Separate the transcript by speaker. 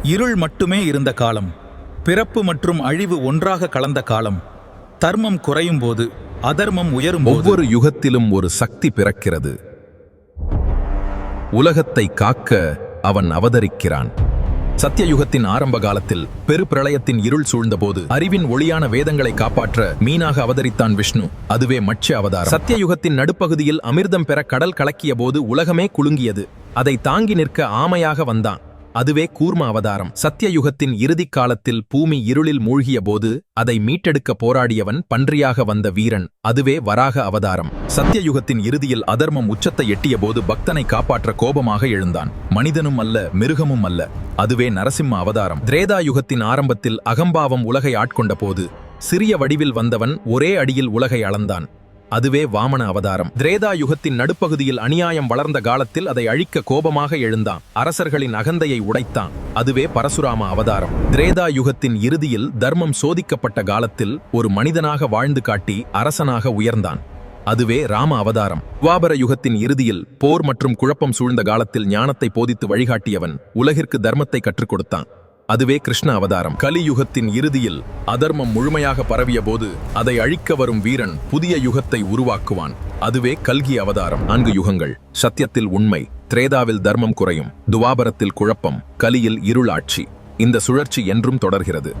Speaker 1: இருள் மட்டுமே இருந்த காலம், பிறப்பு மற்றும் அழிவு ஒன்றாக கலந்த காலம். தர்மம் குறையும் போது, அதர்மம் உயரும் போது,
Speaker 2: ஒவ்வொரு யுகத்திலும் ஒரு சக்தி பிறக்கிறது. உலகத்தை காக்க அவன் அவதரிக்கிறான். சத்தியயுகத்தின் ஆரம்ப காலத்தில் பெரு பிரளயத்தின் இருள் சூழ்ந்தபோது அறிவின் ஒளியான வேதங்களை காப்பாற்ற மீனாக அவதரித்தான் விஷ்ணு. அதுவே மட்சிய அவதாரம். சத்தியயுகத்தின் நடுப்பகுதியில் அமிர்தம் பெற கடல் கலக்கிய போது உலகமே குலுங்கியது. அதை தாங்கி நிற்க ஆமையாக வந்தான். அதுவே கூர்ம அவதாரம். சத்தியயுகத்தின் இறுதிக் காலத்தில் பூமி இருளில் மூழ்கிய போது அதை மீட்டெடுக்க போராடியவன் பன்றியாக வந்த வீரன். அதுவே வராக அவதாரம். சத்தியயுகத்தின் இறுதியில் அதர்மம் உச்சத்தை எட்டிய போது பக்தனை காப்பாற்ற கோபமாக எழுந்தான். மனிதனும் அல்ல, மிருகமும் அல்ல. அதுவே நரசிம்ம அவதாரம். திரேதா யுகத்தின் ஆரம்பத்தில் அகம்பாவம் உலகை ஆட்கொண்ட போது சிறிய வடிவில் வந்தவன் ஒரே அடியில் உலகை அளந்தான். அதுவே வாமன அவதாரம். திரேதா யுகத்தின் நடுப்பகுதியில் அநியாயம் வளர்ந்த காலத்தில் அதை அழிக்க கோபமாக எழுந்தான். அரசர்களின் அகந்தையை உடைத்தான். அதுவே பரசுராம அவதாரம். திரேதா யுகத்தின் இறுதியில் தர்மம் சோதிக்கப்பட்ட காலத்தில் ஒரு மனிதனாக வாழ்ந்து காட்டி அரசனாக உயர்ந்தான். அதுவே ராம அவதாரம். துவாபர யுகத்தின் இறுதியில் போர் மற்றும் குழப்பம் சூழ்ந்த காலத்தில் ஞானத்தை போதித்து வழிகாட்டியவன் உலகிற்கு தர்மத்தை கற்றுக் கொடுத்தான். அதுவே கிருஷ்ண அவதாரம். கலியுகத்தின் இறுதியில் அதர்மம் முழுமையாக பரவிய போது அதை அழிக்க வரும் வீரன் புதிய யுகத்தை உருவாக்குவான். அதுவே கல்கி அவதாரம். 4 யுகங்கள். சத்தியத்தில் உண்மை, திரேதாவில் தர்மம் குறையும், துவாபரத்தில் குழப்பம், கலியில் இருளாட்சி. இந்த சுழற்சி என்றும் தொடர்கிறது.